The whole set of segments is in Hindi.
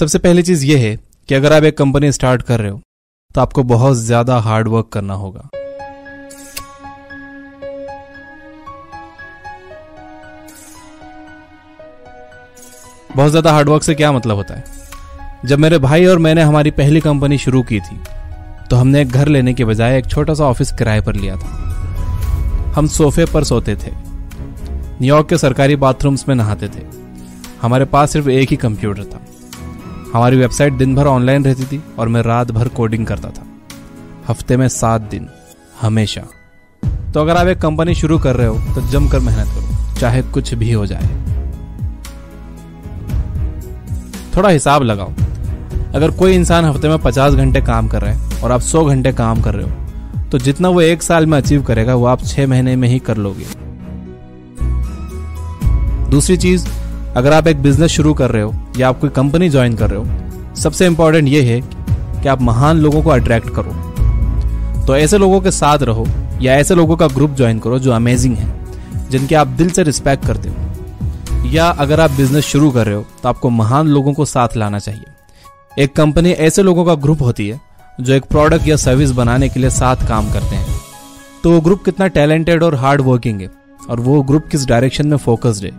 सबसे पहली चीज ये है कि अगर आप एक कंपनी स्टार्ट कर रहे हो तो आपको बहुत ज्यादा हार्ड वर्क करना होगा। बहुत ज्यादा हार्ड वर्क से क्या मतलब होता है? जब मेरे भाई और मैंने हमारी पहली कंपनी शुरू की थी तो हमने एक घर लेने के बजाय एक छोटा सा ऑफिस किराए पर लिया था। हम सोफे पर सोते थे, न्यूयॉर्क के सरकारी बाथरूम्स में नहाते थे। हमारे पास सिर्फ एक ही कंप्यूटर था। हमारी वेबसाइट दिन भर ऑनलाइन रहती थी और मैं रात भर कोडिंग करता था, हफ्ते में 7 दिन, हमेशा। तो अगर आप एक कंपनी शुरू कर रहे हो तो जमकर मेहनत करो, चाहे कुछ भी हो जाए। थोड़ा हिसाब लगाओ, अगर कोई इंसान हफ्ते में 50 घंटे काम कर रहा है और आप 100 घंटे काम कर रहे हो तो जितना वो 1 साल में अचीव करेगा वो आप 6 महीने में ही कर लोगे। दूसरी चीज, अगर आप एक बिजनेस शुरू कर रहे हो या आप कोई कंपनी ज्वाइन कर रहे हो, सबसे इंपॉर्टेंट ये है कि आप महान लोगों को अट्रैक्ट करो। तो ऐसे लोगों के साथ रहो या ऐसे लोगों का ग्रुप ज्वाइन करो जो अमेजिंग है, जिनके आप दिल से रिस्पेक्ट करते हो। या अगर आप बिजनेस शुरू कर रहे हो तो आपको महान लोगों को साथ लाना चाहिए। एक कंपनी ऐसे लोगों का ग्रुप होती है जो एक प्रोडक्ट या सर्विस बनाने के लिए साथ काम करते हैं। तो वो ग्रुप कितना टैलेंटेड और हार्ड वर्किंग है और वो ग्रुप किस डायरेक्शन में फोकस्ड है,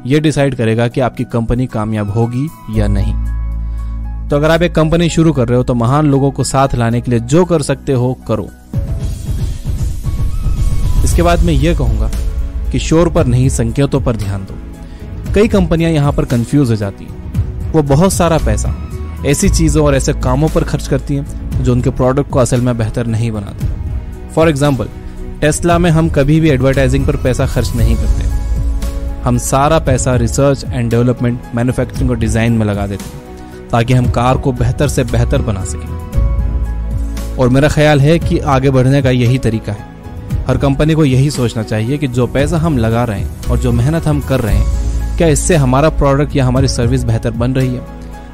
ये डिसाइड करेगा कि आपकी कंपनी कामयाब होगी या नहीं। तो अगर आप एक कंपनी शुरू कर रहे हो तो महान लोगों को साथ लाने के लिए जो कर सकते हो करो। इसके बाद मैं ये कहूंगा कि शोर पर नहीं, संकेतों पर ध्यान दो। कई कंपनियां यहां पर कंफ्यूज हो जाती हैं। वो बहुत सारा पैसा ऐसी चीजों और ऐसे कामों पर खर्च करती हैं जो उनके प्रोडक्ट को असल में बेहतर नहीं बनाते। फॉर एग्जाम्पल, टेस्ला में हम कभी भी एडवर्टाइजिंग पर पैसा खर्च नहीं करते। हम सारा पैसा रिसर्च एंड डेवलपमेंट, मैन्युफैक्चरिंग और डिजाइन में लगा देते हैं ताकि हम कार को बेहतर से बेहतर बना सकें। और मेरा ख्याल है कि आगे बढ़ने का यही तरीका है। हर कंपनी को यही सोचना चाहिए कि जो पैसा हम लगा रहे हैं और जो मेहनत हम कर रहे हैं, क्या इससे हमारा प्रोडक्ट या हमारी सर्विस बेहतर बन रही है?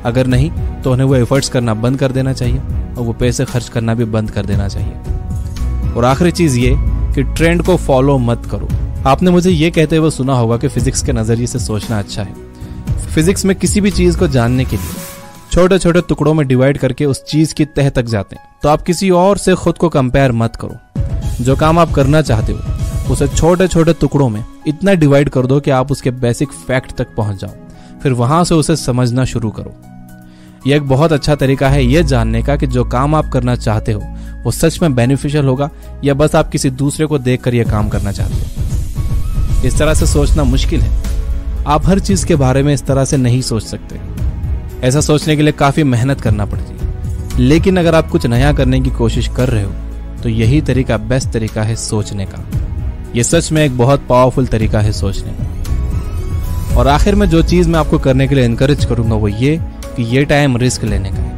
अगर नहीं तो उन्हें वो एफर्ट्स करना बंद कर देना चाहिए और वो पैसे खर्च करना भी बंद कर देना चाहिए। और आखिरी चीज ये कि ट्रेंड को फॉलो मत करो। आपने मुझे ये कहते हुए सुना होगा कि फिजिक्स के नजरिए से सोचना अच्छा है। फिजिक्स में किसी भी चीज को जानने के लिए छोटे छोटे टुकड़ों में डिवाइड करके उस चीज की तह तक जाते हैं। तो आप किसी और से खुद को कंपेयर मत करो। जो काम आप करना चाहते हो उसे छोटे छोटे टुकड़ों में इतना डिवाइड कर दो कि आप उसके बेसिक फैक्ट तक पहुंच जाओ, फिर वहां से उसे समझना शुरू करो। यह एक बहुत अच्छा तरीका है यह जानने का कि जो काम आप करना चाहते हो वो सच में बेनिफिशियल होगा या बस आप किसी दूसरे को देखकर यह काम करना चाहते हो। इस तरह से सोचना मुश्किल है। आप हर चीज के बारे में इस तरह से नहीं सोच सकते। ऐसा सोचने के लिए काफी मेहनत करना पड़ती है। लेकिन अगर आप कुछ नया करने की कोशिश कर रहे हो तो यही तरीका बेस्ट तरीका है सोचने का। यह सच में एक बहुत पावरफुल तरीका है सोचने का। और आखिर में जो चीज मैं आपको करने के लिए एनकरेज करूंगा वो ये कि ये टाइम रिस्क लेने का है।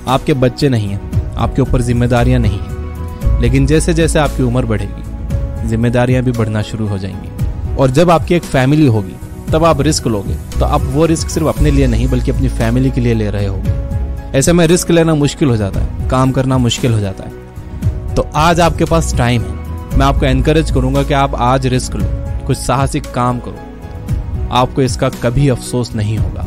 आपके बच्चे नहीं हैं, आपके ऊपर जिम्मेदारियां नहीं हैं, लेकिन जैसे जैसे आपकी उम्र बढ़ेगी जिम्मेदारियां भी बढ़ना शुरू हो जाएंगी। और जब आपकी एक फैमिली होगी तब आप रिस्क लोगे, तो आप वो रिस्क सिर्फ अपने लिए नहीं बल्कि अपनी फैमिली के लिए ले रहे होगे। ऐसे में रिस्क लेना मुश्किल हो जाता है, काम करना मुश्किल हो जाता है। तो आज आपके पास टाइम है। मैं आपको एनकरेज करूंगा कि आप आज रिस्क लो, कुछ साहसिक काम करो। आपको इसका कभी अफसोस नहीं होगा।